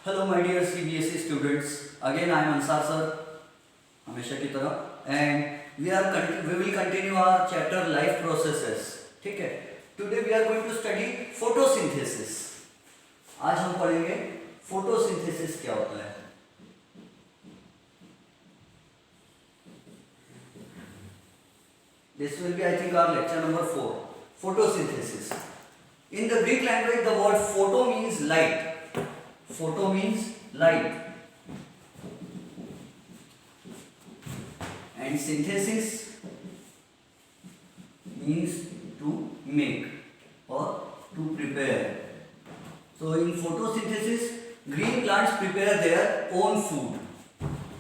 Hello my dear CBSE students, again I am Ansar sir, हमेशा की तरह, and we will continue our chapter life processes. ठीक है, today we are going to study photosynthesis. आज हम पढ़ेंगे photosynthesis क्या होता है. This will be I think our lecture number 4, photosynthesis. In the Greek language the word photo means light. Photo means light and synthesis means to make or to prepare. So in photosynthesis green plants prepare their own food.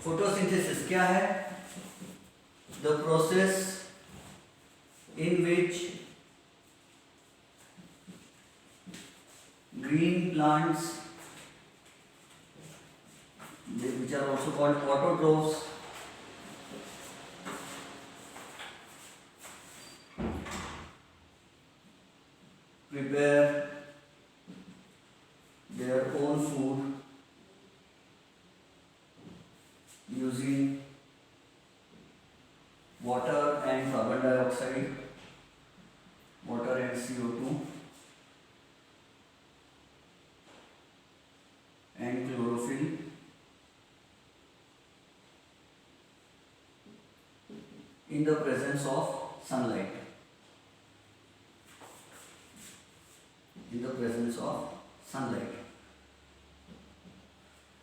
Photosynthesis क्या है? The process in which green plants, which are also called autotrophs, prepare their own food using water and carbon dioxide, water and CO2 and chlorophyll in the presence of sunlight. In the presence of sunlight.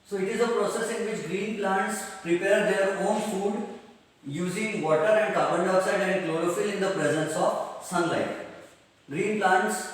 So it is a process in which green plants prepare their own food using water and carbon dioxide and chlorophyll in the presence of sunlight. Green plants,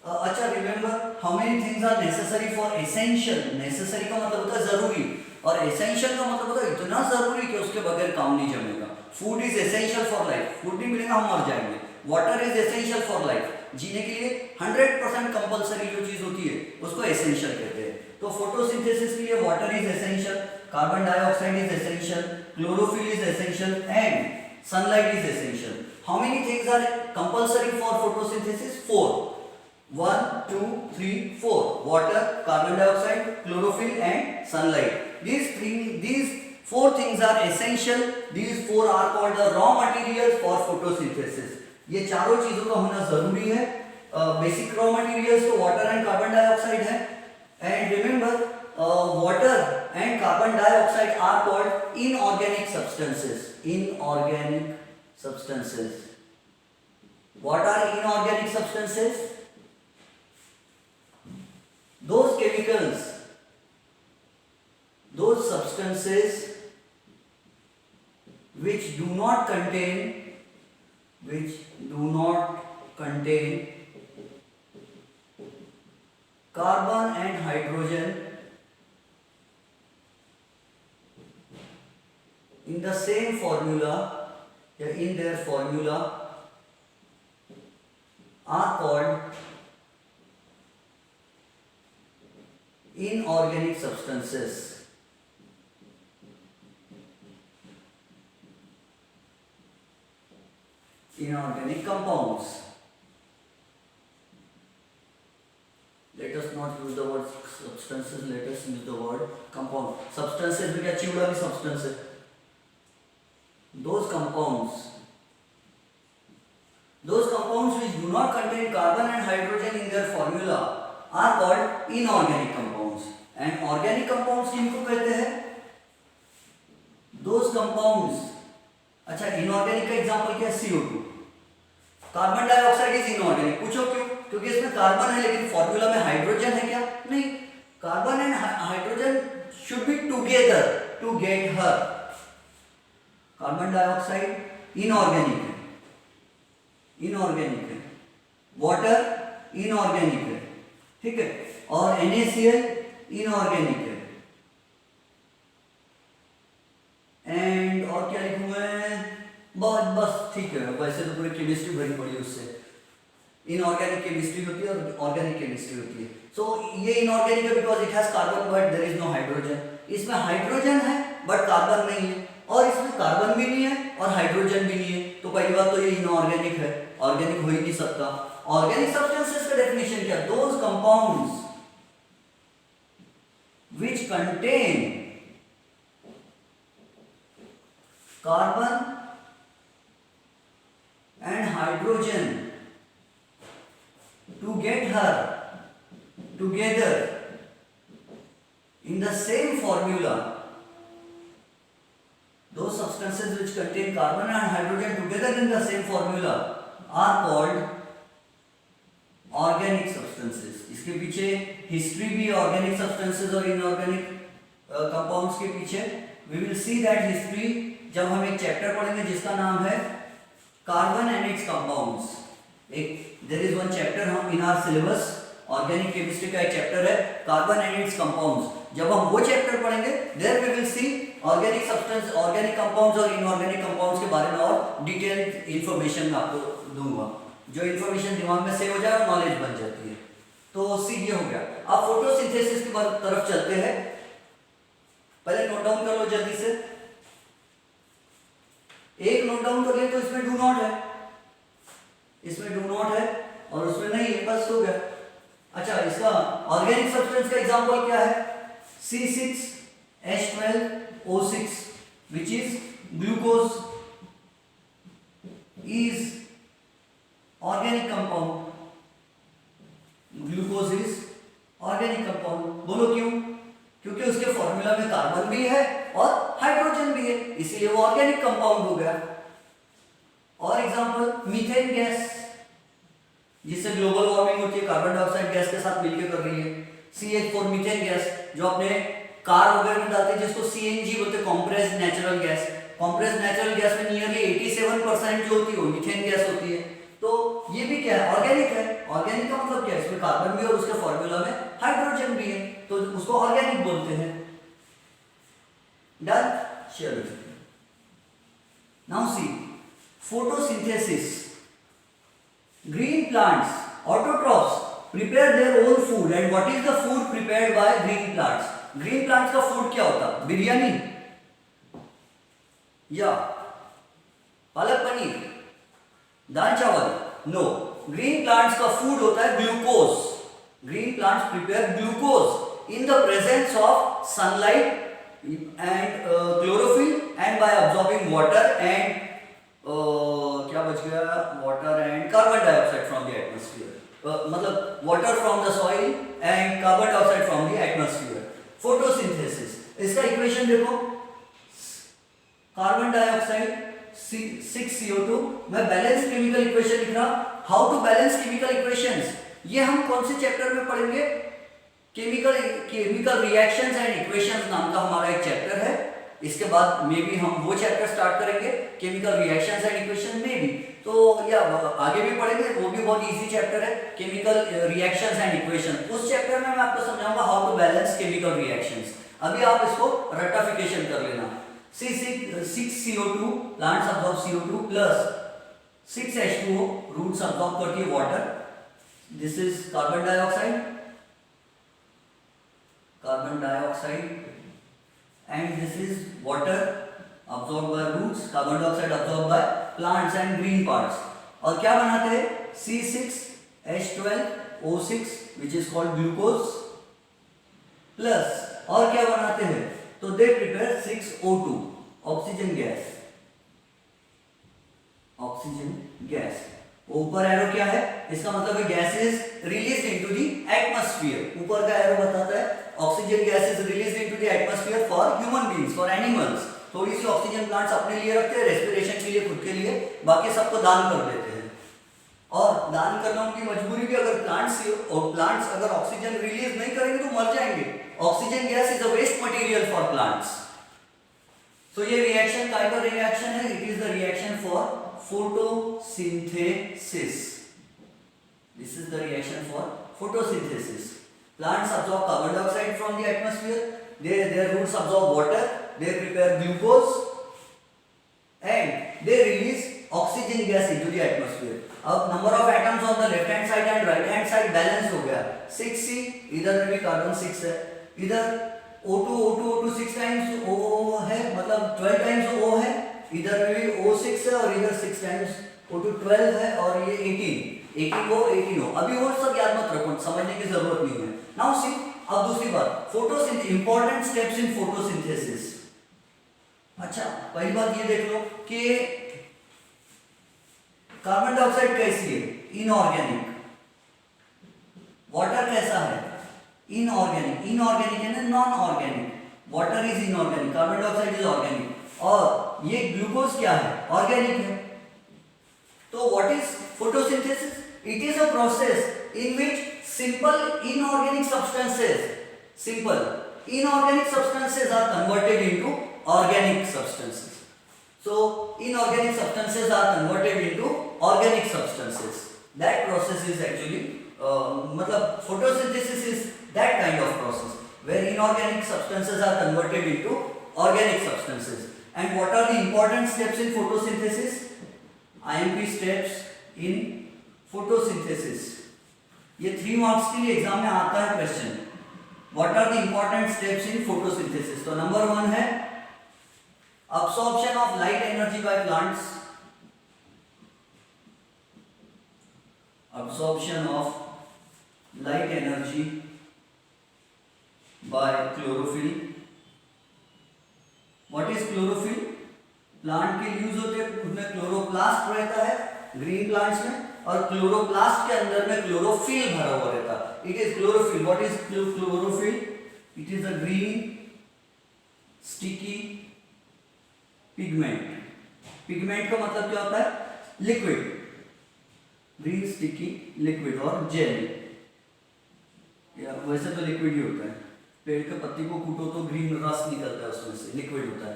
अच्छा remember how many things are necessary for essential. Necessary का मतलब होता है जरूरी और essential का मतलब होता है इतना जरूरी कि उसके बगैर काम नहीं जमेगा. Food is essential for life. Food नहीं मिलेगा हम मर जाएंगे. Water is essential for life. जीने के लिए 100% कंपलसरी जो चीज होती है उसको एसेंशियल कहते हैं. तो फोटोसिंथेसिस के लिए water is essential, carbon dioxide is essential, chlorophyll is essential and sunlight is essential. How many things are compulsory for photosynthesis? 4. 1 2 3 4. Water, carbon dioxide, chlorophyll and sunlight. These 4 things are essential. These 4 are called the raw materials for photosynthesis. ये चारों चीजों का होना जरूरी है. Basic raw materials तो water and carbon dioxide है. And remember water and carbon dioxide are called inorganic substances. Inorganic substances. What are inorganic substances? Those chemicals, those substances which do not contain carbon and hydrogen in the same formula, in their formula, are called inorganic substances. Inorganic compounds. Let us not use the word substances, let us use the word compound. Substances में क्या चिवड़ा भी substance है. Those compounds which do not contain carbon and hydrogen in their formula are called inorganic compounds. And organic compounds किनको कहते हैं? Those compounds. अच्छा, inorganic का example क्या है? CO2. Carbon dioxide is inorganic. पूछो क्यों? क्योंकि इसमें कार्बन है लेकिन फॉर्मूला में हाइड्रोजन है क्या? नहीं. Carbon and hydrogen should be together to get her. Carbon dioxide inorganic है. इनऑर्गेनिक है. वाटर इनऑर्गेनिक है. ठीक है. और NaCl इनऑर्गेनिक है. एंड और क्या लिखूं मैं? बस ठीक है. वैसे तो पूरी केमिस्ट्री भरी पड़ी है उससे. इनऑर्गेनिक केमिस्ट्री होती है और ऑर्गेनिक केमिस्ट्री होती है. सो ये इनऑर्गेनिक है because it has carbon but there is no hydrogen. इसमें हाइड्रोजन है बट कार्बन नहीं है और इसमें कार्बन भी नहीं है और हाइड्रोजन भी नहीं है. तो पहली बात तो ये इनऑर्गेनिक है. ऑर्गेनिक हो ही नहीं सकता. ऑर्गेनिक सब्सटेंसेस का डेफिनेशन क्या? Those compounds which contain carbon and hydrogen to get her together in the same formula. Those substances which contain carbon and hydrogen together in the same formula are called organic substances. इसके पीछे history भी organic substances और inorganic compounds के पीछे. We will see that history जब हम एक chapter पढ़ेंगे जिसका नाम है कार्बन एंड इट्स कंपाउंड्स. एक देयर इज वन चैप्टर हम in our syllabus organic chemistry का एक चैप्टर है कार्बन एंड इट्स कंपाउंड्स. जब हम वो चैप्टर पढ़ेंगे there we will see organic substance, organic compounds और इनऑर्गेनिक कंपाउंड्स के बारे में और डिटेल्ड इंफॉर्मेशन मैं आपको दूंगा. जो इंफॉर्मेशन दिमाग में सेव हो जाए और नॉलेज बन जाती है. तो सी ये हो गया. अब फोटोसिंथेसिस की तरफ चलते हैं. पहले नोट डाउन कर लो जल्दी से. एक नोट डाउन कर ले तो इसमें डू नॉट है, इसमें डू नॉट है और उसमें नहीं है, बस हो गया. अच्छा, इसका ऑर्गेनिक सब्सटेंस का एग्जांपल क्या है? C6H12O6 which is glucose is organic compound. Glucose is organic compound. बोलो क्यों? क्योंकि उसके फॉर्मूला में कार्बन भी है और हाइड्रोजन भी है, इसलिए वो ऑर्गेनिक कंपाउंड हो गया. और एग्जांपल मीथेन गैस, जिससे ग्लोबल वार्मिंग होती है, कार्बन डाइऑक्साइड गैस के साथ मिलकर कर रही है. CH4 मीथेन गैस जो अपने कार वगैरह में डालते हैं, जिसको CNG बोलते हैं, compressed natural gas. Compressed natural gas में नियरली 87% जो होती है वो मीथेन गैस होती है. तो ये भी क्या है? ऑर्गेनिक है. ऑर्गेनिक का मतलब क्या है? इसमें कार्बन भी और उसके फॉर्मूला में हाइड्रोजन भी है, तो उसको ऑर्गेनिक बोलते हैं. डन. चलो, now see photosynthesis. Green plants, autotrophs, prepare their own food. And what is the food prepared by green plants? Green plants का फूड क्या होता? बिरयानी या पालक पनीर, दाल चावल? नो. ग्रीन प्लांट्स का फूड होता है glucose. Green plants prepare glucose in the presence of sunlight and chlorophyll and by absorbing water and क्या बच गया? Water and carbon dioxide from the atmosphere. मतलब water from the soil and carbon dioxide from the atmosphere. Photosynthesis, इसका equation देखो. Carbon dioxide 6CO2. मैं balance chemical equation लिख रहा. How to balance chemical equations, ये हम कौन से चैप्टर में पढ़ेंगे? केमिकल रिएक्शंस एंड इक्वेशंस नाम का हमारा एक चैप्टर है. इसके बाद मे भी हम वो चैप्टर स्टार्ट करेंगे केमिकल रिएक्शंस एंड इक्वेशन में भी. तो या आगे भी पढ़ेंगे, वो भी बहुत इजी चैप्टर है, केमिकल रिएक्शंस एंड इक्वेशन. उस चैप्टर में मैं आपको समझाऊंगा how to balance chemical reactions. अभी आप इसको रटिफिकेशन कर लेना. 6CO2 plants absorb CO2 plus 6H2O roots absorb करती है water. This is carbon dioxide and this is water absorbed by roots, carbon dioxide absorbed by plants and green parts. और क्या बनाते हैं? C6H12O6 which is called glucose plus और क्या बनाते हैं? तो they prepare 6O2 oxygen gas. ऊपर एरो क्या है? इसका मतलब है gas is release into the atmosphere. ऊपर का एरो बताता है oxygen gas is release into the atmosphere for human beings, for animals. थोड़ी सी ऑक्सीजन प्लांट्स अपने लिए रखते हैं, रेस्पिरेशन के लिए, खुद के लिए, बाकी सबको दान कर देते हैं. और दान करना उनकी मजबूरी भी. अगर प्लांट्स अगर ऑक्सीजन रिलीज नहीं करेंगे तो मर जाएंगे. Oxygen gas is a waste material for plants. तो ये रिएक्शन काय का रिएक्शन है? It is the reaction for photosynthesis. This is the reaction for photosynthesis. Plants absorb carbon dioxide from the atmosphere. Their roots absorb water. They prepare glucose and they release oxygen gas into the atmosphere. अब number of atoms on the left hand side and right hand side balance हो गया. 6C, इधर में भी carbon 6 है, इधर O2 6 times O है, मतलब 12 times O है, इधर में भी O6 है और इधर 6 टाइम्स O2 12 है और ये 18 O. अभी वो सब याद मत रखो, समझने की जरूरत नहीं है. नाउ सी अब दूसरी बात, photosynthesis, important steps in photosynthesis. अच्छा, पहली बात ये देख लो कि कार्बन डाइऑक्साइड कैसी है, इनऑर्गेनिक। वाटर कैसा है, इनऑर्गेनिक। इनऑर्गेनिक है ना, non organic. Water is inorganic, carbon dioxide is organic. और ये ग्लूकोज क्या है, ऑर्गेनिक है। तो what is photosynthesis? It is a process in which simple inorganic substances are converted into organic substances. So inorganic substances are converted into organic substances. That process is actually matlab photosynthesis is that kind of process where inorganic substances are converted into organic substances. And what are the important steps in photosynthesis? IMP steps in photosynthesis. ये 3 marks के लिए exam में आता है question. What are the important steps in photosynthesis? तो number 1 है absorption of light energy by plants. Absorption of light energy by chlorophyll. What is chlorophyll? Plant के use होते हैं, उसमें क्लोरोप्लास्ट रहता है ग्रीन प्लांट्स में, और क्लोरोप्लास्ट के अंदर में क्लोरोफिल भरा हुआ रहता है। It is chlorophyll. What is chlorophyll? It is a green sticky pigment. Pigment का मतलब क्या होता है? लिक्विड। ग्रीन स्टिकी लिक्विड और जेल, या वैसे तो लिक्विड ही होता है। पेड़ के पत्ती को कूटो तो ग्रीन रस निकलता है, उसमें से लिक्विड होता है।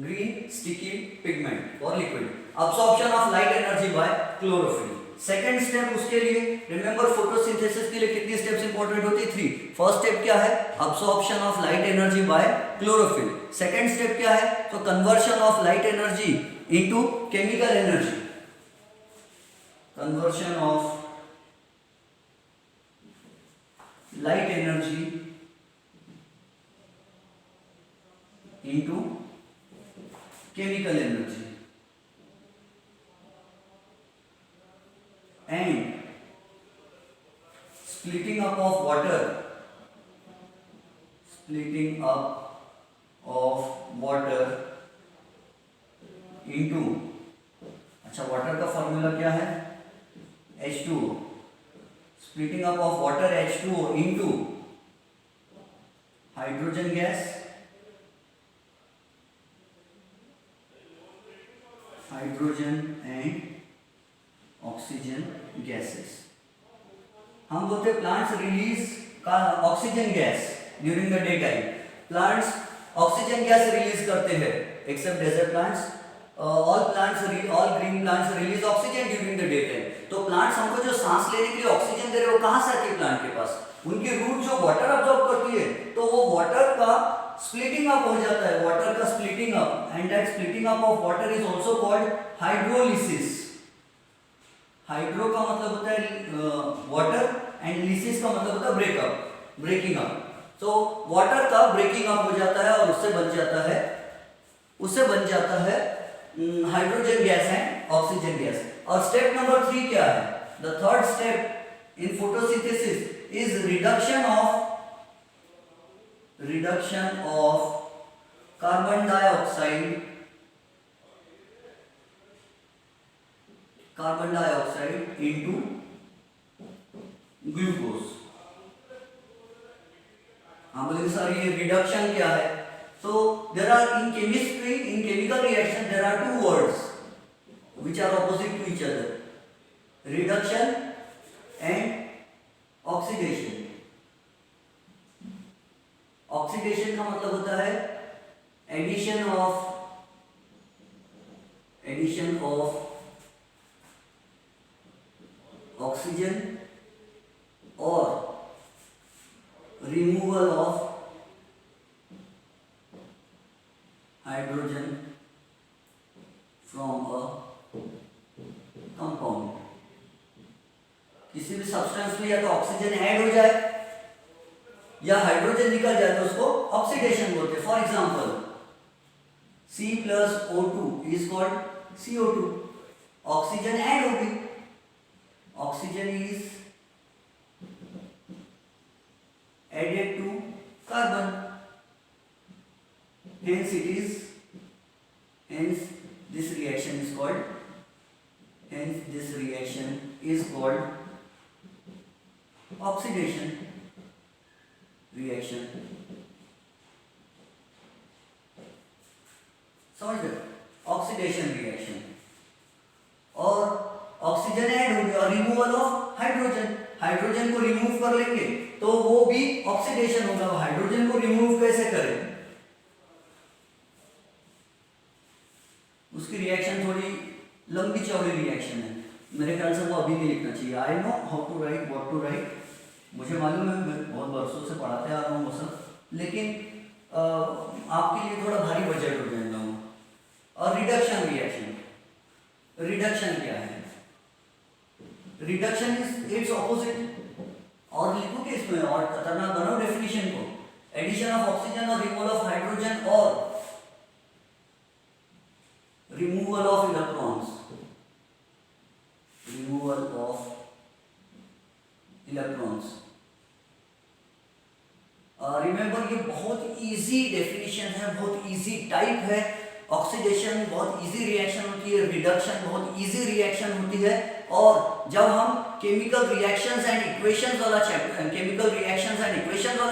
ग्रीन स्टिकी पिगमेंट और liquid. Absorption of light energy by chlorophyll. Second step उसके लिए, रिमेंबर फोटोसिंथेसिस के लिए कितनी स्टेप्स इंपॉर्टेंट होती है? 3। फर्स्ट स्टेप क्या है? Absorption of light energy by chlorophyll. Second step क्या है? तो conversion of light energy into chemical energy. Conversion of light energy into chemical energy. And splitting up of water, splitting up of water into, अच्छा water का formula क्या है? H2O. Splitting up of water H2O into hydrogen gas, hydrogen and oxygen gases. हम बोलते हैं plants release का oxygen gas during the day time. Plants oxygen gas release करते हैं except desert plants. All green plants release oxygen during the day time. तो plants हमको जो सांस लेने के लिए ऑक्सीजन दे रहे हैं वो कहां से आती है? प्लांट के पास। उनकी रूट जो वाटर अब्सॉर्ब करती है, तो वो वाटर का स्प्लिटिंग अप हो जाता है, वाटर का splitting up, and that splitting up of water is also called hydrolysis. Hydro का मतलब होता है वाटर एंड लिसिस का मतलब होता है ब्रेकअप, ब्रेकिंग अप। तो वाटर का ब्रेकिंग अप हो जाता है और उससे बन जाता है hydrogen gas and oxygen gas. और स्टेप नंबर 3 क्या है? The third step in photosynthesis is reduction of carbon dioxide into glucose. हाँ बोलेंगे सर ये रिडक्शन क्या है? So there are in chemistry, in chemical reaction there are 2 words which are opposite to each other, reduction and oxidation. Oxidation का मतलब होता है addition of oxygen or removal of hydrogen from a compound. किसी भी substance में या तो oxygen add हो जाए या हाइड्रोजन निकल जाए तो उसको ऑक्सीडेशन बोलते हैं। For example C+O2 is called CO2। Oxygen add होगी, oxygen is added to carbon. Hence this reaction is called oxidation reaction. समझ गए? Oxidation reaction. और ऑक्सीजन ऐड हो गया और रिमूवल ऑफ हाइड्रोजन. हाइड्रोजन को रिमूव कर लेंगे तो वो भी ऑक्सीडेशन होगा. हाइड्रोजन को रिमूव कैसे करें? उसकी रिएक्शन थोड़ी लंबी चौड़ी रिएक्शन है. मेरे ख्याल से वो अभी नहीं लिखना चाहिए. I know how to write, what to write. मुझे मालूम है, मैं बहुत वर्षों से पढ़ाते आ रहा हूँ वो सब, लेकिन आपके लिए थोड़ा भारी बजट हो जाएगा. और रिडक्शन रिएक्शन. रिडक्शन क्या है? Reduction is it's opposite. और लिखो कि इसमें और खतरनाक बनाओ डेफिनेशन को. एडिशन ऑफ ऑक्सीजन और रिमूवल ऑफ हाइड्रोजन और removal of electrons. Removal of electrons. Remember ये बहुत इजी डेफिनेशन है, बहुत इजी टाइप है. ऑक्सीडेशन बहुत इजी रिएक्शन होती है, रिडक्शन बहुत इजी रिएक्शन होती है. और जब हम केमिकल रिएक्शंस एंड इक्वेशंस वाला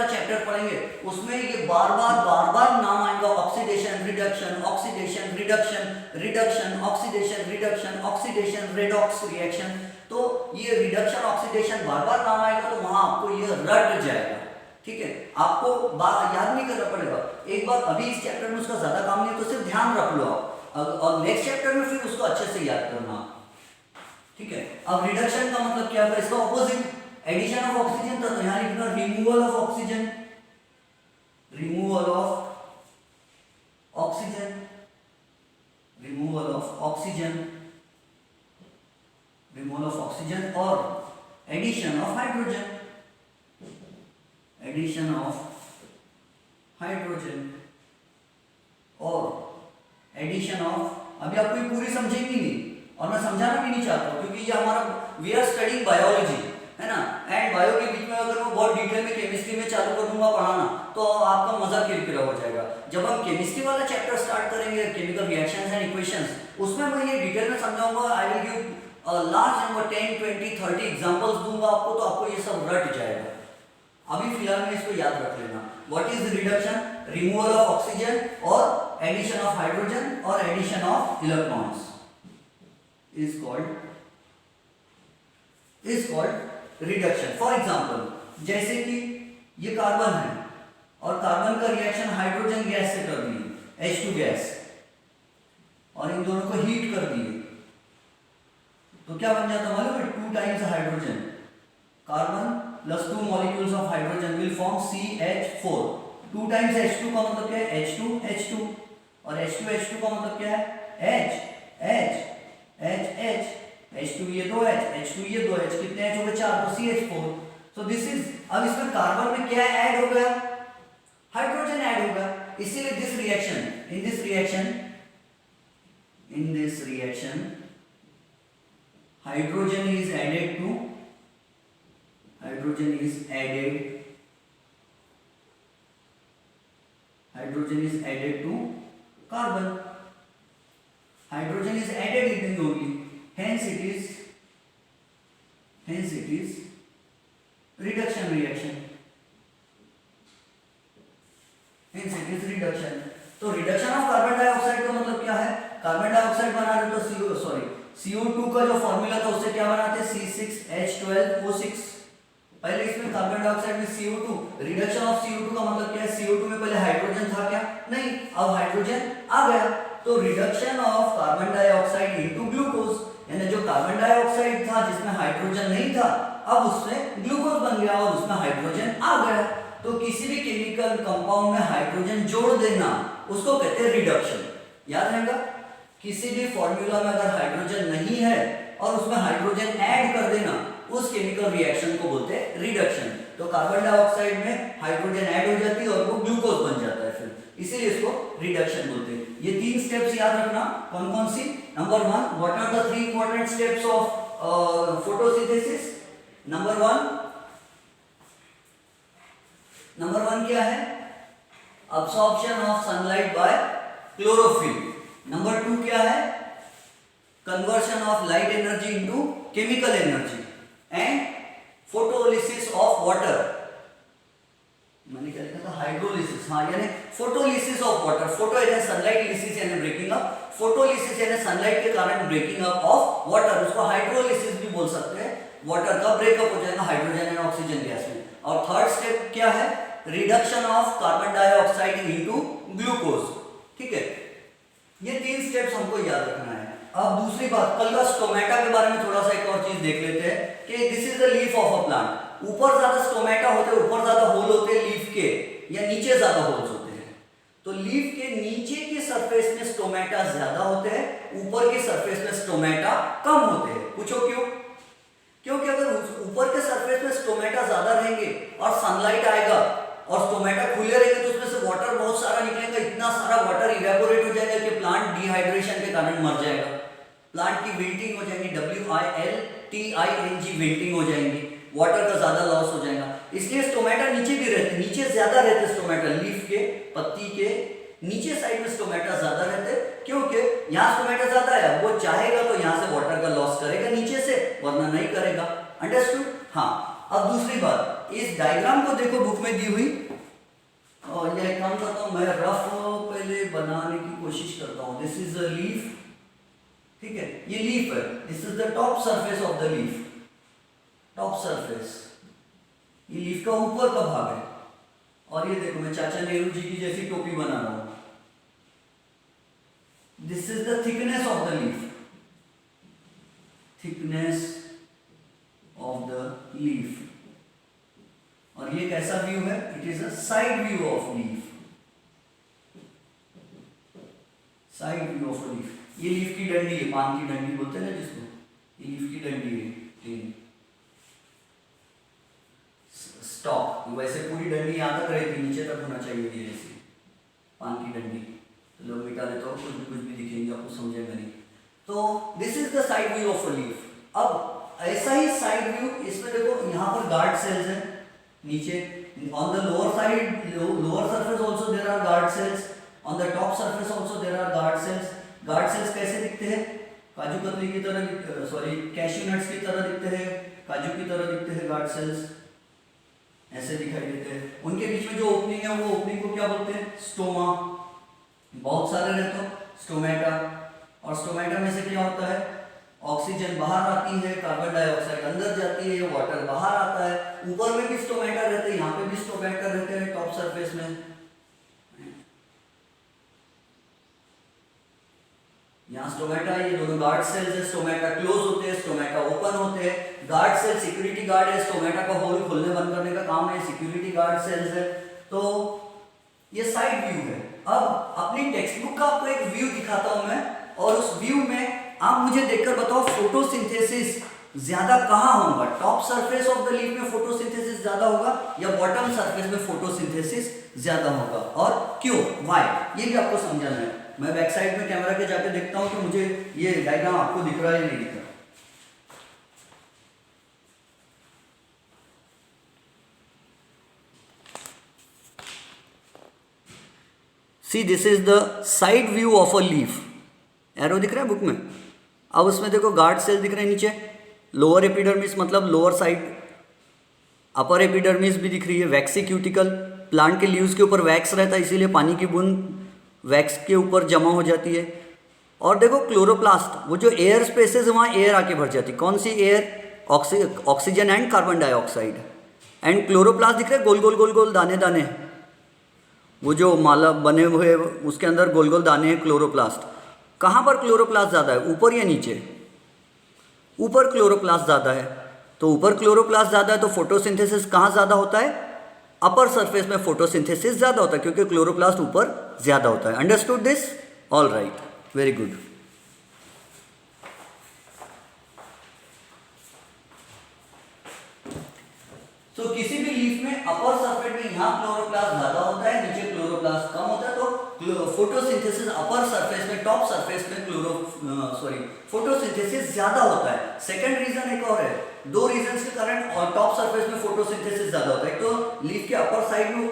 चैप्टर पढ़ेंगे उसमें ये बार बार नाम आएगा. Oxidation reduction, oxidation reduction, reduction oxidation, reduction oxidation, redox reaction. तो ये रिडक्शन ऑक्सीडेशन बार नाम आएगा तो वहां आपको ये रट जाएगा. ठीक है, आपको याद नहीं करना पड़ेगा. एक बार अभी इस चैप्टर में उसका ज्यादा काम नहीं है तो सिर्फ ध्यान रख लो आप, और नेक्स्ट चैप्टर में फिर उसको अच्छे से याद करना. ठीक है. अब रिडक्शन का मतलब क्या है? इसका ऑपोजिट. एडिशन ऑफ ऑक्सीजन था तो यहां लिखना removal of oxygen. Removal of oxygen, removal of oxygen, removal of oxygen और addition of hydrogen. Addition of hydrogen और एडिशन ऑफ. अभी आपको ये पूरी समझेंगी नहीं और मैं समझाना भी नहीं चाहता हूँ क्योंकि ये हमारा वी आर स्टडिंग बायोलॉजी है ना. एंड बायो के बीच में अगर मैं बहुत डिटेल में केमिस्ट्री में चालू कर दूंगा पढ़ाना तो आपका मजा किरकिरा हो जाएगा. जब हम केमिस्ट्री वाला चैप्टर स्टार्ट करेंगे, केमिकल रिएक्शंस एंड इक्वेशंस, उसमें मैं ये डिटेल में समझाऊंगा. I will give large number 10, 20, 30 examples दूंगा आपको, तो आपको ये सब रट जाएगा. अभी फिलहाल में इसको याद रख लेना. What is reduction? Removal of oxygen और एडिशन ऑफ हाइड्रोजन और addition of electrons is called reduction. For example, जैसे कि ये कार्बन है और कार्बन का रिएक्शन हाइड्रोजन गैस से कर दिए, H2 गैस, और इन दोनों को हीट कर दिए तो क्या बन जाता मालूम है? 2 times hydrogen. Carbon plus 2 molecules of hydrogen will form CH4. 2 times H2 का मतलब क्या है? H2 और H2 का मतलब क्या है? H. H2 ये 2H, H2 ये 2H, कितने H हो गए? 4, तो CH4. So this is. अब इसमें कार्बन में क्या ऐड हो गया? हाइड्रोजन ऐड हो गया. इसीलिए this reaction, in this reaction hydrogen is added to carbon. Hydrogen is added in only. Hence it is reduction reaction. तो रिडक्शन ऑफ कार्बन डाइऑक्साइड का मतलब क्या है? कार्बन डाइऑक्साइड बना रहे तो CO2 का जो फॉर्मूला था उससे क्या बनाते? C6H12O6. पहले इसमें कार्बन डाइऑक्साइड में CO2. रिडक्शन ऑफ CO2 का मतलब क्या है? CO2 में पहले हाइड्रोजन था क्या? नहीं, अब हाइड्रोजन आ गया. तो reduction of carbon dioxide into glucose, यानी जो कार्बन डाइऑक्साइड था जिसमें हाइड्रोजन नहीं था, अब उसमें ग्लूकोज बन गया और उसमें हाइड्रोजन आ गया. तो किसी भी केमिकल कंपाउंड में हाइड्रोजन जोड़ देना उसको कहते हैं रिडक्शन. याद रहेगा? किसी भी फॉर्मूला में अगर हाइड्रोजन नहीं है और उसमें हाइड्रोजन ऐड कर देना, उस केमिकल रिएक्शन को बोलते हैं रिडक्शन. तो कार्बन डाइऑक्साइड में हाइड्रोजन ऐड हो जाती है और वो ग्लूकोज बन जाता है फिर, इसीलिए इसको रिडक्शन बोलते हैं. ये 3 स्टेप्स याद रखना. कौन कौन सी? Number 1, what are the 3 important steps of photosynthesis? Number 1, number 1 क्या है? Absorption of sunlight by chlorophyll. Number 2 क्या है? Conversion of light energy into chemical energy and photolysis of water. मैंने क्या लिखा था? हाइड्रोलिसिस। हाँ, यानी फोटोलिसिस ऑफ वाटर। फोटो यानी सनलाइट, लिसिस यानी ब्रेकिंग अप। फोटोलिसिस यानी सनलाइट के कारण ब्रेकिंग अप ऑफ वाटर, उसको हाइड्रोलिसिस भी बोल सकते हैं। वाटर का ब्रेकअप हो जाएगा हाइड्रोजन एंड ऑक्सीजन गैस में। और थर्ड स्टेप क्या है? Reduction of carbon dioxide into glucose. ठीक है, ये 3 स्टेप्स हमको याद रखना है। अब दूसरी बात, कल का स्टोमेटा के बारे में थोड़ा सा एक और चीज देख लेते हैं कि this is the leaf of a plant. ऊपर ज्यादा स्टोमेटा होते हैं, ऊपर ज्यादा होल होते हैं लीफ के, या नीचे ज्यादा होल्स होते हैं? तो लीफ के नीचे के सरफेस में स्टोमेटा ज्यादा होते हैं, ऊपर के सरफेस में स्टोमेटा कम होते हैं। पूछो क्यों? क्योंकि अगर ऊपर के सरफेस में स्टोमेटा ज्यादा रहेंगे और सनलाइट आएगा और स्टोमेटा खुले रहेंगे तो उसमें से वाटर बहुत सारा निकलेगा, इतना सारा वाटर इवेपोरेट हो जाएगा कि प्लांट डिहाइड्रेशन के कारण मर जाएगा। प्लांट की विल्टिंग हो जाएगी, WILTING विल्टिंग हो जाएंगी, वाटर का ज्यादा लॉस हो जाएगा। इसलिए स्टोमेटा नीचे भी रहते, नीचे ज्यादा रहते स्टोमेटा, लीफ के पत्ती के नीचे साइड में स्टोमेटा ज्यादा रहते, क्योंकि यहाँ स्टोमेटा ज्यादा है, वो चाहेगा तो यहाँ से वाटर का लॉस करेगा नीचे से, वरना नहीं करेगा। अंडरस्टूड? हाँ। अब दूसरी बात, इस डायग्राम को देखो बुक में दी हुई, और यह काम करता हूँ मैं, रफ पहले बनाने की कोशिश करता हूँ। दिस इज अ लीफ, ठीक है, ये लीफ है, this is the top surface of the leaf, top surface, ये लीफ का ऊपर का भाग है। और ये देखो मैं चाचा नेहरू जी की जैसी टोपी बना रहा हूं। This is the thickness of the leaf, thickness of the leaf. और ये कैसा व्यू है? It is a side view of leaf, side view of leaf. ये लीफ की डंडी है, पान की डंडी बोलते हैं ना जिसको, ये लीफ की डंडी है, स्टॉक। वैसे पूरी डंडी यहाँ तक रहती, नीचे तक होना चाहिए ये जैसी पान की डंडी। तो लोग मिटा देते हो, कुछ भी दिखेंगे आपको, समझेगा नहीं। तो this is the side view of a leaf. अब ऐसा ही साइड व्यू इसमें देखो, यहाँ पर गार्ड सेल्स है नीचे, on the lower side, lower surface also there are guard cells, on the top surface also there are guard cells. Guard cells कैसे दिखते हैं? काजू कतली की तरह, सॉरी कैश्यू नट्स की तरह दिखते हैं, काजू की तरह दिखते हैं गार्ड सेल्स, ऐसे दिखाई देते हैं। उनके बीच में जो ओपनिंग है वो ओपनिंग को क्या बोलते हैं? स्टोमा। बहुत सारे रहते हो स्टोमेटा, और स्टोमेटा में से क्या होता है? ऑक्सीजन बाहर आती है, कार्बन डाइऑक्साइड अंदर जाती है, वाटर बाहर आता है। ऊपर में भी स्टोमेटा रहते हैं, यहाँ पे भी स्टोमेटा रहते हैं टॉप सरफेस में। यहाँ स्टोमेटा, ये दोनों गार्ड सेल्स है, स्टोमेटा क्लोज होते हैं, स्टोमेटा ओपन होते हैं। गार्ड सेल सिक्योरिटी गार्ड है, स्टोमेटा का होल खोलने बंद करने का काम है, सिक्योरिटी गार्ड सेल्स है। तो ये साइड व्यू है। अब अपनी टेक्स्ट बुक का आपको एक व्यू दिखाता हूं मैं, और उस व्यू में आप मुझे देखकर बताओ फोटोसिंथेसिस ज्यादा कहाँ होगा? Top surface of the leaf में फोटोसिंथेसिस ज्यादा होगा या बॉटम सरफेस में फोटोसिंथेसिस ज्यादा होगा, और क्यों, व्हाई, ये भी आपको समझना है। मैं बैक साइड में कैमरा के जाके देखता हूं कि मुझे ये डायग्राम आपको दिख रहा है या नहीं दिख रहा। See this is the side view of a leaf, arrow दिख रहा है बुक में। अब उसमें देखो गार्ड सेल दिख रहे हैं नीचे, लोअर एपिडर्मिस मतलब लोअर साइड, अपर एपिडर्मिस भी दिख रही है, वैक्सी क्यूटिकल, प्लांट के लीव्स के ऊपर वैक्स रहता है, इसीलिए पानी की बूंद वैक्स के ऊपर जमा हो जाती है। और देखो क्लोरोप्लास्ट, वो जो एयर स्पेसेस वहाँ एयर आके भर जाती है। कौन सी air? Oxygen and carbon dioxide. And chloroplast दिख रहे हैं, गोल गोल गोल गोल दाने दाने, वो जो माला बने हुए उसके अंदर गोल गोल दाने हैं, क्लोरोप्लास्ट। कहाँ पर क्लोरोप्लास्ट ज़्यादा है, ऊपर या नीचे? ऊपर क्लोरोप्लास्ट ज़्यादा है। तो ऊपर क्लोरोप्लास्ट ज़्यादा है तो फोटोसिंथेसिस कहाँ ज़्यादा होता है? अपर सरफेस में फोटोसिंथेसिस ज़्यादा होता है, क्योंकि क्लोरोप्लास्ट ऊपर ज़्यादा होता है। Understood this? All right, very good. तो किसी भी लीफ में अपर सरफेस में यहाँ क्लोरोप्लास्ट ज्यादा होता है, नीचे क्लोरोप्लास्ट कम होता है, तो फोटोसिंथेसिस अपर सरफेस में, टॉप सरफेस में फोटोसिंथेसिस ज्यादा होता है। सेकंड रीजन एक और है, दो रीजंस के कारण टॉप सरफेस में फोटोसिंथेसिस ज्यादा होता है। एक तो लीफ के अपर साइड में,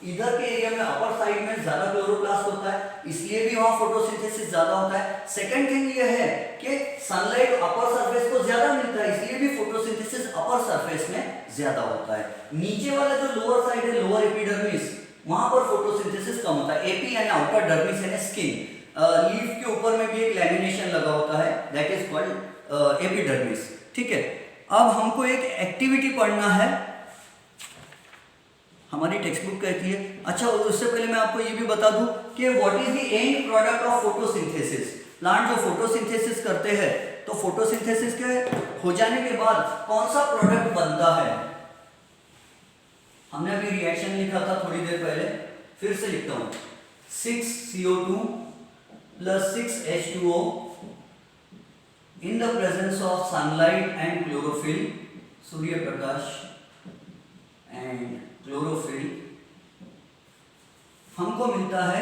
इधर के एरिया में अपर साइड में ज्यादा क्लोरोप्लास्ट होता है, इसलिए भी वहां फोटोसिंथेसिस ज्यादा होता है। सेकंड थिंग ये है कि सनलाइट अपर सरफेस को ज्यादा मिलता है, इसलिए भी फोटोसिंथेसिस अपर सरफेस में ज्यादा होता है। नीचे वाला जो लोअर साइड है, लोअर एपिडर्मिस, वहां पर फोटोसिंथेसिस कम होता है। एपी यानी आउटर डर्मिस यानी स्किन, लीफ के ऊपर में भी एक लैमिनेशन लगा होता है, दैट इज कॉल्ड एपिडर्मिस। ठीक है, अब हमको एक एक्टिविटी पढ़ना है, हमारी टेक्स्ट बुक कहती है। अच्छा, उससे पहले मैं आपको ये भी बता दूं कि what is the end product of photosynthesis. Plant जो फोटोसिंथेसिस करते हैं, तो फोटोसिंथेसिस के हो जाने के बाद कौन सा प्रोडक्ट बनता है। हमने अभी रिएक्शन लिखा था थोड़ी देर पहले, फिर से लिखता हूं, 6CO2 plus 6H2O in the presence of sunlight and chlorophyll, Surya Prakash and chlorophyll, हमको मिलता है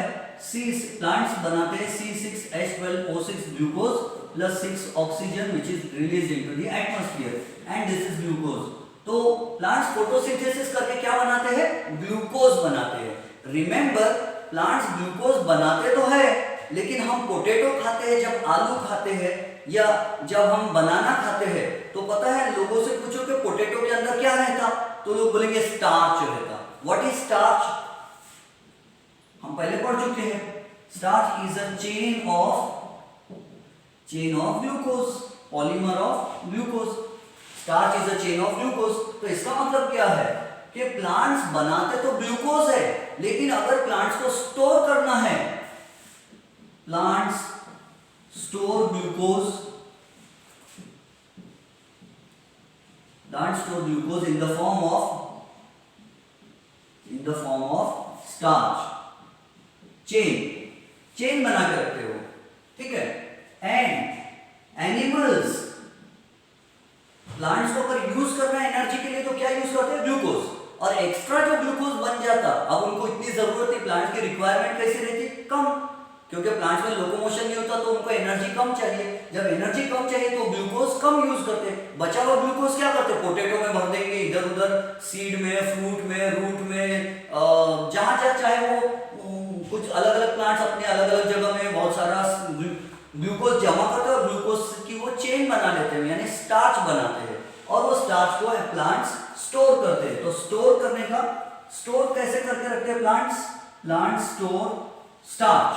प्लांट्स बनाते हैं C6H12O6 glucose plus 6 oxygen which is release into the atmosphere and this is glucose. तो प्लांट्स फोटोसिंथेसिस करके क्या बनाते हैं, ग्लूकोज बनाते हैं। रिमेंबर, प्लांट्स ग्लूकोज बनाते तो है, लेकिन हम पोटैटो खाते हैं, जब आलू खाते हैं या जब हम बनाना खाते हैं, तो पता है लोगों से पूछो कि पोटैटो के अंदर क्या रहता, तो लोग बोलेंगे स्टार्च रहता। व्हाट इज स्टार्च, हम पहले पढ़ चुके हैं। Starch is a chain of glucose, polymer of glucose. Starch is a chain of glucose. तो इसका मतलब क्या है कि प्लांट्स बनाते तो ग्लूकोज है, लेकिन अगर प्लांट्स को स्टोर करना है, plants store glucose, plants store glucose in the form of starch, chain बना के रखते हो, ठीक है। एंड एनिमल्स, प्लांट्स को अगर यूज करना है एनर्जी के लिए तो क्या यूज करते हैं, ग्लूकोज। और एक्स्ट्रा जो ग्लूकोज बन जाता, अब उनको इतनी जरूरत थी, प्लांट की रिक्वायरमेंट कैसी रहती, कम, क्योंकि प्लांट्स में लोकोमोशन नहीं होता तो उनको एनर्जी कम चाहिए। जब एनर्जी कम चाहिए तो ग्लूकोज कम यूज करते, बचा हुआ ग्लूकोज क्या करते, पोटैटो में भर देंगे, इधर उधर सीड में, फ्रूट में, रूट में, जहां जहां चाहे वो, कुछ अलग अलग प्लांट्स अपने अलग अलग जगह में बहुत सारा ग्लूकोज जमा करते हैं और ग्लूकोज की वो चेन बना लेते हैं, यानी स्टार्च बनाते हैं, और वो स्टार्च को प्लांट्स स्टोर करते हैं। तो स्टोर करने का, स्टोर कैसे करके रखते हैं प्लांट्स स्टोर स्टार्च,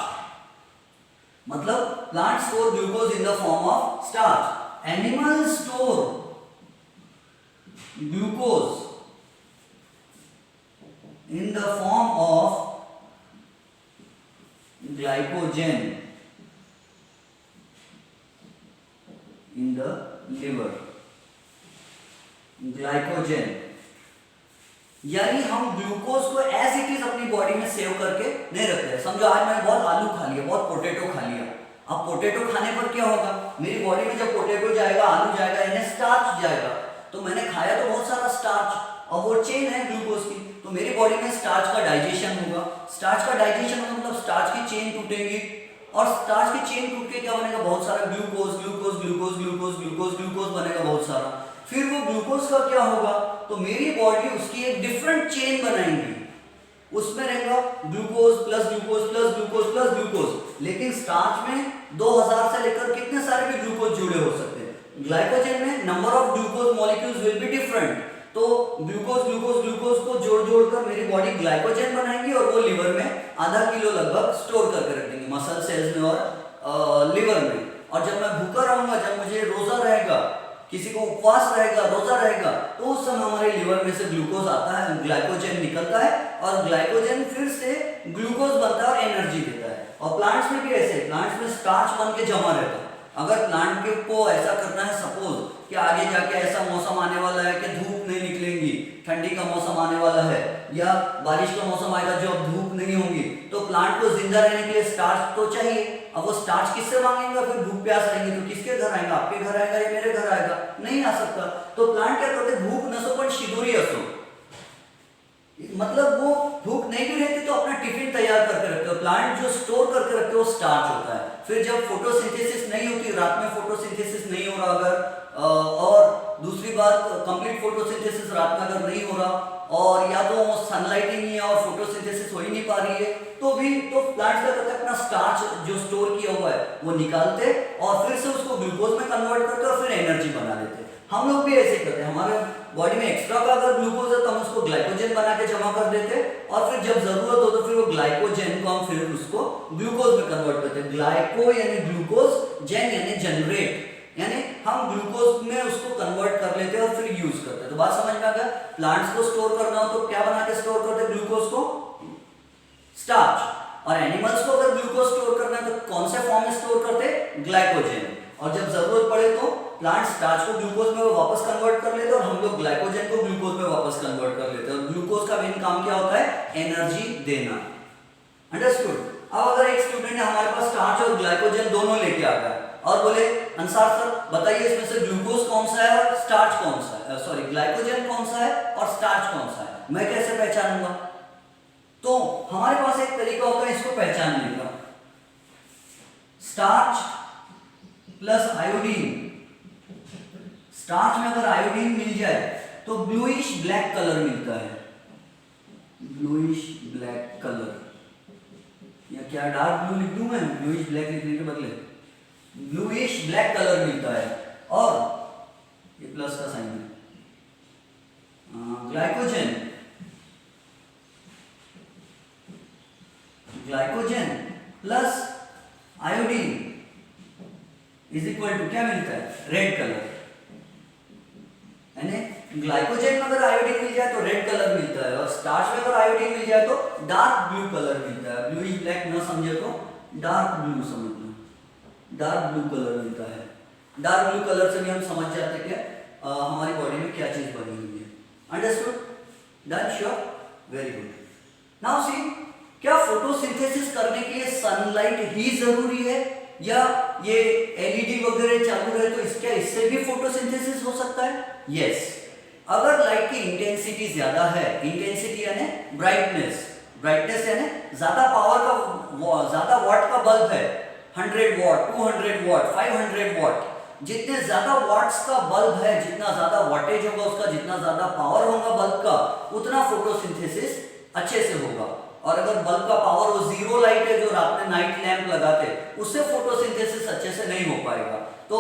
मतलब plant store glucose in the form of starch. Animal store glucose in the form of glycogen in the liver. Glycogen यानी हम ग्लूकोज को एज इट इज अपनी बॉडी में सेव करके नहीं रखते हैं। समझो आज मैंने बहुत आलू खा लिया, बहुत पोटैटो खा लिया, अब पोटैटो खाने पर क्या होगा, मेरी बॉडी में जब पोटैटो जाएगा, आलू जाएगा, यानी स्टार्च जाएगा, तो मैंने खाया तो बहुत सारा स्टार्च, और वो चेन है ग्लूकोज की, तो मेरी बॉडी में स्टार्च का डाइजेशन होगा। स्टार्च का डाइजेशन होगा मतलब स्टार्च की चेन टूटेगी, और स्टार्च की चेन टूट के क्या बनेगा, बहुत सारा glucose glucose glucose glucose glucose glucose बनेगा बहुत सारा। फिर वो ग्लूकोज का क्या होगा, तो मेरी बॉडी उसकी एक डिफरेंट चेन बनाएंगी, उसमें रहेगा glucose plus glucose plus glucose plus glucose. लेकिन स्टार्च में 2000 से लेकर कितने सारे भी ग्लूकोज जुड़े हो सकते हैं। ग्लाइकोजन में number of glucose molecules will be different, तो ग्लूकोज ग्लूकोज ग्लूकोज को जोड़ जोड़कर मेरी बॉडी ग्लाइकोजन बनाएंगी, और वो लिवर में आधा किलो लगभग स्टोर करके रख देंगे, मसल सेल्स में और लिवर में। और जब मैं भूखा रहूंगा, जब मुझे रोजा रहेगा, किसी को उपवास रहेगा, रोजा रहेगा, तो उस समय हमारे लिवर में से ग्लूकोज आता है, ग्लाइकोजन निकलता है, और ग्लाइकोजन फिर से ग्लूकोज बनता है और एनर्जी देता है। और प्लांट्स में भी ऐसे, प्लांट्स में स्टार्च बन के जमा रहता है। अगर प्लांट के को ऐसा करना है, सपोज कि आगे जाके ऐसा मौसम आने वाला है कि धूप नहीं निकलेंगी, ठंडी का मौसम आने वाला है, या बारिश का मौसम आएगा जो अब धूप नहीं होंगी, तो प्लांट को जिंदा रहने के लिए स्टार्च तो चाहिए। अब वो स्टार्च किससे मांगेगा, फिर भूख प्यास रहेंगे तो किसके घर आएगा, आपके घर आएगा या मेरे घर आएगा, नहीं आ सकता। तो प्लांट क्या करते, भूख नसो पण शिदोरी असो, मतलब वो भूख नहीं भी रहती तो अपना टिफिन तैयार करके रखते हो। प्लांट जो स्टोर करके रखते हो स्टार्च होता है। फिर जब फोटोसिंथेसिस नहीं होती, रात में फोटोसिंथेसिस नहीं हो रहा अगर, और दूसरी बात कंप्लीट फोटोसिंथेसिस रात में अगर नहीं हो रहा, और या तो सनलाइट ही नहीं है और फोटोसिंथेसिस हो ही नहीं पा रही है, तो प्लांट्स क्या करते हैं, अपना स्टार्च जो स्टोर किया हुआ है वो निकालते और फिर से उसको ग्लूकोज में कन्वर्ट करते और फिर एनर्जी बना लेते। हम लोग भी ऐसे करते हैं, हमारे बॉडी में एक्स्ट्रा का अगर ग्लूकोज है तो हम उसको ग्लाइकोजन बना के जमा कर देते और फिर जब जरूरत हो तो फिर वो ग्लाइकोजन को हम फिर उसको ग्लूकोज में कन्वर्ट करते हैं। ग्लाइको यानी ग्लूकोज, जेन यानी जनरेट, यानी हम ग्लूकोज में उसको कन्वर्ट कर लेते हैं और फिर यूज करते हैं। तो बात समझ में आ गया? प्लांट्स को स्टोर करना हो तो क्या बना के स्टोर करते हैं? ग्लूकोज को, स्टार्च। और एनिमल्स को अगर ग्लूकोज स्टोर करना है तो कौन से फॉर्म में स्टोर करते हैं? ग्लाइकोजन। और जब जरूरत पड़े तो प्लांट स्टार्च को ग्लूकोज में वापस कन्वर्ट कर लेते हैं और हम लोग ग्लाइकोजन को ग्लूकोज में वापस कन्वर्ट कर लेते हैं। और ग्लूकोज का मेन काम क्या होता है? एनर्जी देना। अंडरस्टूड? अब अगर एक स्टूडेंट है हमारे पास स्टार्च और ग्लाइकोजन दोनों लेके आ गया और बोले अंसार सर बताइए इसमें से ग्लूकोज कौन सा है और स्टार्च कौन सा है, सॉरी ग्लाइकोजन कौन सा है और स्टार्च कौन सा है, मैं कैसे पहचानूंगा? तो हमारे पास एक तरीका होता है इसको पहचानने का। स्टार्च प्लस आयोडीन, स्टार्च में अगर आयोडीन मिल जाए तो ब्लूइश ब्लैक कलर मिलता है, ब्लूइश ब्लैक कलर, या क्या डार्क ब्लू लिख दूं मैं ब्लूइश ब्लैक लिखने के बदले? ब्लूइश ब्लैक कलर मिलता है। और ये प्लस का साइन है। Glycogen, glycogen plus iodine is equal to क्या मिलता है? Red colour. यानी ग्लाइकोजन में अगर आयोडीन मिल जाए तो रेड कलर मिलता है और स्टार्च में अगर आयोडीन मिल जाए तो डार्क ब्लू कलर मिलता है। ब्लूइश ब्लैक न समझे तो डार्क ब्लू समझ लो, डार्क ब्लू कलर मिलता है। डार्क ब्लू कलर से भी हम समझ जाते हैं कि हमारी बॉडी में क्या चीज बनी हुई है। Understood? Done? Sure? Very good. Now see, क्या फोटोसिंथेसिस करने के लिए सनलाइट ही जरूरी है या ये एलईडी वगैरह चालू रहे तो इससे भी फोटोसिंथेसिस हो सकता है? यस। अगर लाइट की इंटेंसिटी ज्यादा है, इंटेंसिटी यानी ब्राइटनेस, ब्राइटनेस यानी ज्यादा पावर का, ज्यादा वाट का बल्ब है, 100 वाट, 200 वाट, 500 वाट, जितने ज्यादा वाट्स का बल्ब है, जितना ज्यादा वाटेज होगा उसका, जितना ज्यादा पावर होगा बल्ब का, उतना फोटोसिंथेसिस अच्छे से होगा। और अगर बल्ब का पावर वो जीरो लाइट है जो रात में नाइट लैंप लगाते, उससे फोटोसिंथेसिस अच्छे से नहीं हो पाएगा। तो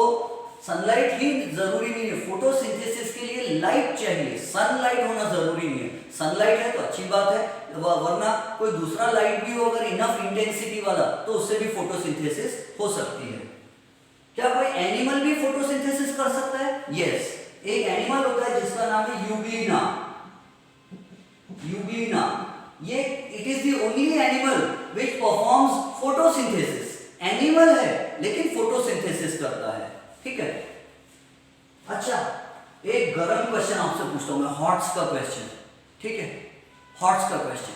सनलाइट ही जरूरी नहीं है, फोटोसिंथेसिस के लिए लाइट चाहिए, सनलाइट होना जरूरी नहीं है। सनलाइट है तो अच्छी बात है, वरना कोई दूसरा लाइट भी हो अगर इनफ इंटेंसिटी वाला तो उससे भी फोटोसिंथेसिस हो सकती है। क्या कोई एनिमल भी फोटोसिंथेसिस कर सकता है? यस। एक एनिमल होता है जिसका नाम है यूग्लिना। यूग्लिना, ये it is the only animal which performs photosynthesis. Animal है लेकिन फोटोसिंथेसिस करता है। ठीक है? अच्छा, एक गरम क्वेश्चन आपसे पूछता हूं मैं, हॉट्स का क्वेश्चन। ठीक है? हॉट्स का question,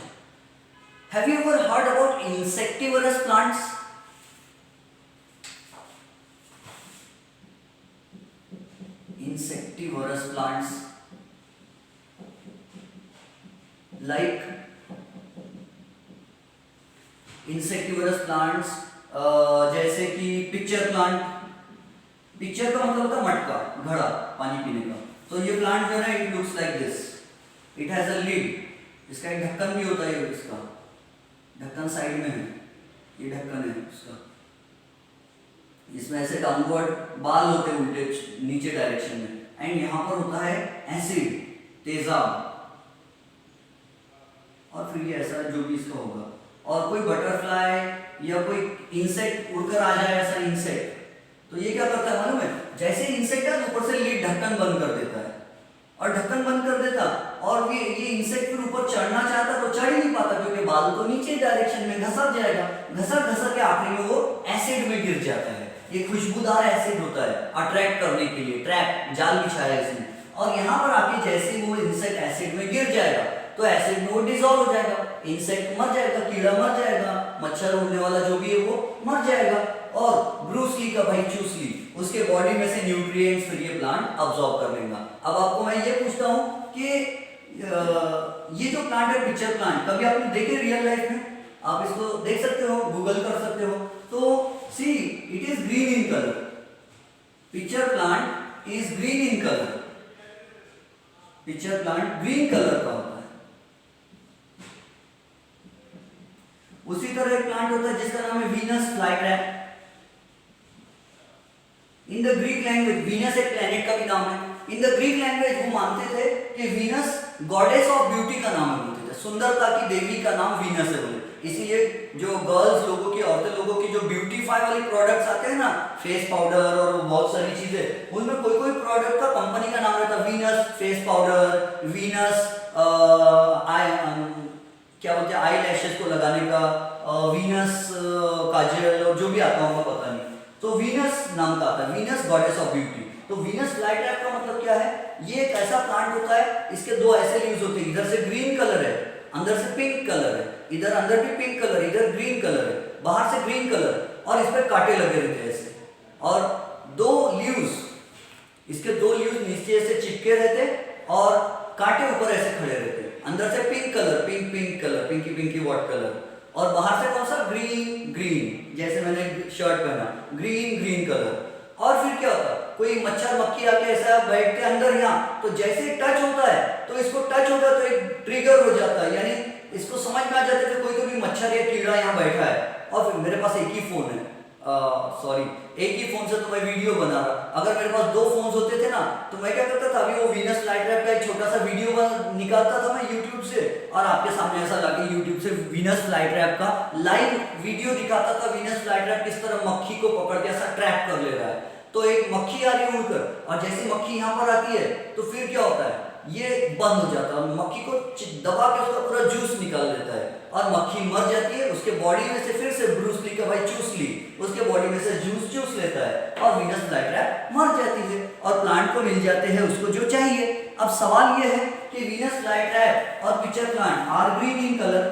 have you ever heard about insectivorous plants? Insectivorous plants like insectivorous plants जैसे कि पिक्चर प्लांट। पिक्चर का मतलब होता है मटका, घड़ा पानी पीने का। तो ये प्लांट जो है it looks like this, it has a lid, इसका एक ढक्कन भी होता है, इसका ढक्कन साइड में है, ये ढक्कन है उसका, इसमें ऐसे डाउनवर्ड बाल होते हैं उल्टे नीचे डायरेक्शन में, एंड यहाँ पर होता है एसिड, तेजाब, और फिर ये ऐसा जो भी इसका होगा। और कोई बटरफ्लाई या कोई इंसेक्ट उड़कर आ जाए, ऐसा इंसेक्ट, तो ये क्या करता है मालूम है? जैसे इंसेक्ट है ऊपर से लीड ढक्कन बंद कर देता है, और ढक्कन बंद कर देता और ये इंसेक्ट फिर ऊपर चढ़ना चाहता तो चढ़ ही नहीं पाता क्योंकि बाल तो नीचे डायरेक्शन में घसर जाएगा, घसर घसर के आखिरी में वो एसिड में गिर जाता है। ये खुशबूदार एसिड होता है अट्रैक्ट करने के लिए, ट्रैप जाल बिछाया इसने, और यहाँ पर आके जैसे ही वो इंसेक्ट एसिड में गिर जाएगा तो एसिड में वो डिसॉल्व हो जाएगा, इंसेक्ट मर जाएगा, कीड़ा मर जाएगा, मच्छर उड़ने वाला जो भी है वो मर जाएगा, और ब्रूस ली का भाई चूस ली, उसके बॉडी में से न्यूट्रिएंट्स फिर ये प्लांट अब्सॉर्ब कर लेगा। अब आपको मैं ये पूछता हूँ कि ये जो प्लांट है पिक्चर प्लांट, कभी आपने देखे रियल लाइफ में? आप इसको देख सकते हो, गूगल कर सकते हो। तो see it is green in colour, pitcher plant is green in colour, pitcher plant green colour का होता है। उसी तरह एक प्लांट होता है जिसका नाम है Venus flytrap. In the Greek language Venus एक प्लेनेट का भी नाम है। इन द ग्रीक लैंग्वेज वो मानते थे कि वीनस गॉडेस ऑफ ब्यूटी का नाम है, बोलते थे सुंदरता की देवी का नाम वीनस है बोले। इसीलिए जो गर्ल्स लोगों की, औरतें लोगों की जो ब्यूटीफाई वाली प्रोडक्ट्स आते हैं ना, फेस पाउडर और बहुत सारी चीजें, उनमें कोई कोई प्रोडक्ट का कंपनी का नाम रहता है। वीनस फेस पाउडर, वीनस क्या बोलते हैं आई लैशेस को लगाने का, वीनस काजल और जो भी आता होगा पता नहीं, तो वीनस नाम का आता है, वीनस गॉडेस ऑफ ब्यूटी। तो वीनस फ्लाईट्रैप का मतलब क्या है, ये एक ऐसा प्लांट होता है, इसके दो ऐसे लीव्स होते हैं, इधर से ग्रीन कलर है, अंदर से पिंक कलर है, इधर अंदर भी पिंक कलर, इधर ग्रीन कलर है, बाहर से ग्रीन कलर, और इस पे कांटे लगे रहते हैं ऐसे, और दो लीव्स, इसके दो लीव्स नीचे से चिपके रहते और कांटे ऊपर ऐसे खड़े रहते हैं। अंदर से pink colour, pink colour, pinky pinky what colour, और बाहर से कौन सा ग्रीन ग्रीन, जैसे मैंने शर्ट पहना ग्रीन कलर। और फिर क्या होता है, कोई मच्छर मक्खी आके ऐसा बैठते अंदर यहाँ, तो जैसे ही टच होता है तो इसको टच होता है तो एक ट्रिगर हो जाता है, यानी इसको समझ में आ जाता है कि कोई तो भी मच्छर या कीड़ा यहाँ बैठा है। और फिर मेरे पास एक ही फोन है, एक ही फोन से तो मैं वीडियो बना रहा, अगर मेरे पास दो फोन्स होते थे ना तो मैं क्या करता था, अभी वो वीनस फ्लाईट्रैप का एक छोटा सा वीडियो निकालता था मैं यूट्यूब से, और आपके सामने ऐसा लाके यूट्यूब से वीनस फ्लाईट्रैप का लाइव वीडियो दिखाता था, वीनस फ्लाईट्रैप किस तरह मक्खी को पकड़ के ऐसा ट्रैप कर ले रहा है। तो एक मक्खी आ रही है उड़कर, और जैसे मक्खी यहाँ पर आती है तो फिर क्या होता है, ये बंद हो जाता है, मक्खी को दबा के उसका पूरा जूस निकाल देता है, और मक्खी मर जाती है, उसके बॉडी में से फिर से ब्रूस ली का भाई चूस ली, उसके बॉडी में से जूस चूस लेता है, और वीनस फ्लाईट्रैप मर जाती है, और प्लांट को मिल जाते हैं उसको जो चाहिए। अब सवाल ये है कि वीनस फ्लाईट्रैप और pitcher plant are green in colour,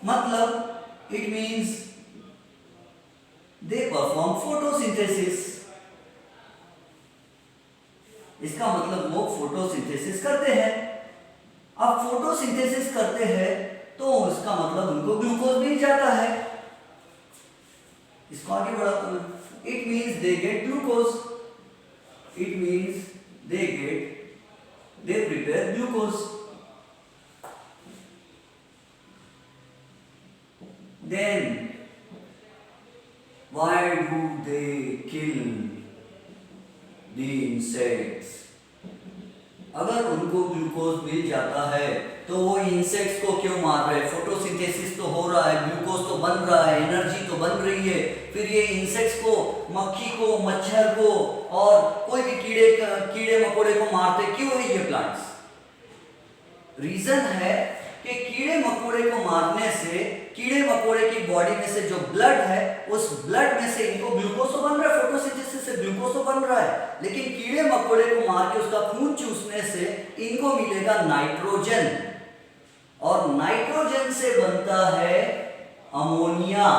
मतलब it means they perform photosynthesis. इसका मतलब वो फोटोसिंथेसिस करते हैं। अब फोटोसिंथेसिस करते हैं तो इसका मतलब उनको ग्लूकोज मिल जाता है। इसको आगे बढ़ाता हूं, it means they get glucose, it means they prepare glucose. Then why do they kill the insects? अगर उनको ग्लूकोज मिल जाता है तो वो इंसेक्ट्स को क्यों मार रहे हैं? फोटोसिंथेसिस तो हो रहा है, ग्लूकोज तो बन रहा है, एनर्जी तो बन रही है, फिर ये इंसेक्ट्स को, मक्खी को, मच्छर को और कोई भी कीड़े मकोड़े को मारते क्यों है ये प्लांट्स? रीजन है कि कीड़े मकोड़े को मारने से कीड़े मकोड़े की बॉडी में से जो ब्लड है, उस ब्लड में से इनको ग्लूकोज तो बन रहा है, फोटोसिंथेसिस से ग्लूकोज तो बन रहा है, लेकिन कीड़े मकोड़े को मार के उसका खून चूसने से इनको मिलेगा नाइट्रोजन, और नाइट्रोजन से बनता है अमोनिया।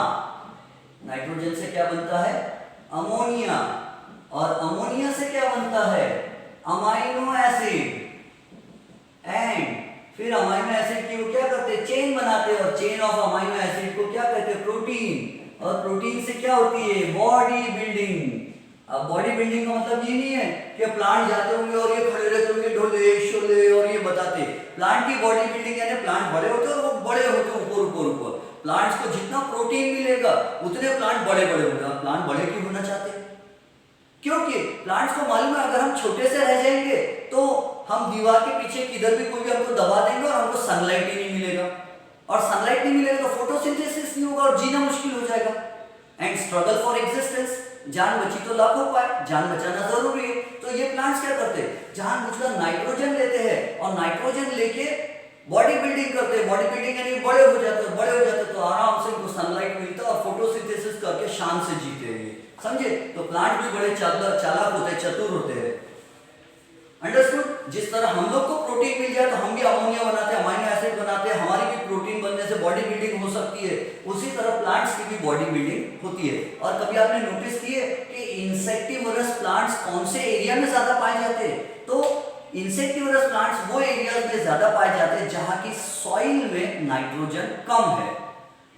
नाइट्रोजन से क्या बनता है? अमोनिया, और अमोनिया से क्या बनता है? अमाइनो एसिड, एंड फिर अमाइनो एसिड की वो क्या करते हैं? चेन बनाते हैं, और चेन ऑफ अमाइनो एसिड को क्या कहते हैं? प्रोटीन, और प्रोटीन से क्या होती है? Body building. अब बॉडी बिल्डिंग का मतलब ये नहीं है कि प्लांट जाते होंगे और ये खड़े रहते होंगे ढोले शोले और ये बताते। प्लांट की बॉडी बिल्डिंग यानी प्लांट बड़े होते हैं और वो बड़े होते हैं ऊपर। प्लांट्स को जितना प्रोटीन मिलेगा उतने प्लांट बड़े होंगे। प्लांट बड़े क्यों होना चाहते हैं? क्योंकि प्लांट्स को मालूम है अगर हम छोटे से रह जाएंगे तो हम दीवार के पीछे किधर भी कोई भी हमको दबा देंगे और हमको सनलाइट ही नहीं मिलेगा, और सनलाइट नहीं मिलेगा तो फोटोसिंथेसिस नहीं होगा और जीना मुश्किल हो जाएगा। एंड स्ट्रगल फॉर एग्जिस्टेंस, जान बची तो लाखों पाए, जान बचाना जरूरी है। तो ये प्लांट्स क्या करते हैं? जानबूझकर नाइट्रोजन लेते हैं और नाइट्रोजन लेके बॉडी बिल्डिंग करते हैं। बॉडी बिल्डिंग यानी बड़े हो जाते तो आराम से उनको सनलाइट मिलता है और फोटोसिंथेसिस करके शान से जीते हैं, समझे? तो प्लांट भी बड़े चालाक होते हैं, चतुर होते हैं। अंडरस्टूड? जिस तरह हम लोग को प्रोटीन मिल जाए तो हम भी अमोनिया बनाते हैं, अमाइनो एसिड बनाते हैं, हमारी भी प्रोटीन बनने से बॉडी बिल्डिंग हो सकती है, उसी तरह प्लांट्स की भी बॉडी बिल्डिंग होती है। और कभी आपने नोटिस किए कि इंसेक्टिवरस प्लांट्स कौन से एरिया में ज्यादा पाए जाते हैं? तो इंसेक्टिवरस प्लांट्स वो एरियाज में ज्यादा पाए जाते हैं जहां की सॉइल में नाइट्रोजन कम है।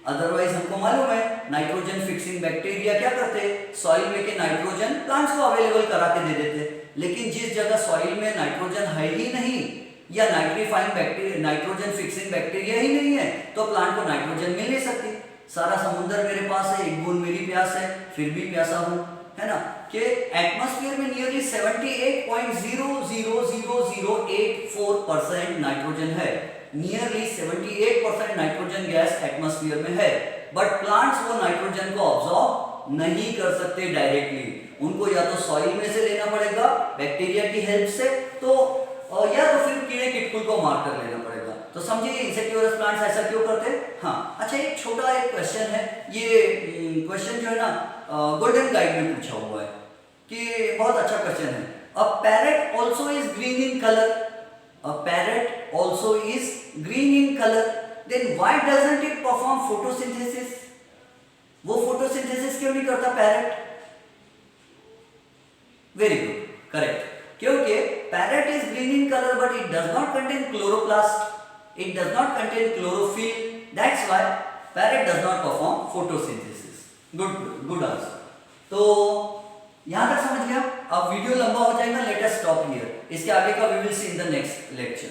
अदरवाइज हमको मालूम है नाइट्रोजन फिक्सिंग बैक्टीरिया क्या करते हैं? सॉइल में के नाइट्रोजन प्लांट्स को अवेलेबल करा के दे देते हैं। लेकिन जिस जगह सॉइल में नाइट्रोजन है ही नहीं या nitrifying bacteria, nitrogen fixing bacteria ही नहीं है तो प्लांट को नाइट्रोजन मिल नहीं सकती। सारा समुद्र मेरे पास है, एक बूंद मेरी प्यास है, फिर भी प्यासा हूं, है ना। कि एटमॉस्फेयर में नियरली 78.00084% नाइट्रोजन है, नियरली 78% नाइट्रोजन गैस एटमॉस्फेयर में है, बट प्लांट्स वो नाइट्रोजन को ऑब्जॉर्ब नहीं कर सकते डायरेक्टली, उनको या तो सॉइल में से लेना पड़ेगा बैक्टीरिया की हेल्प से, तो या तो फिर कीड़े कीटकुल को मारकर लेना पड़ेगा। तो समझिए इंसेक्टिवरस प्लांट्स ऐसा क्यों करते हैं। हाँ अच्छा, एक छोटा एक क्वेश्चन है, ये क्वेश्चन जो है ना गोल्डन गाइड में पूछा हुआ है, कि बहुत अच्छा क्वेश्चन है। A parrot also is green in colour, a parrot also is green in colour, then why doesn't it perform photosynthesis? वो फोटोसिंथेसिस क्यों नहीं करता पैरेट? वेरी गुड, करेक्ट, क्योंकि parrot is green in colour but it does not contain chloroplast, it does not contain chlorophyll, that's why parrot does not perform photosynthesis. Good answer. तो यहां तक समझ गया। अब वीडियो लंबा हो जाएगा, लेट अस स्टॉप हियर, इसके आगे का we will see in the next lecture.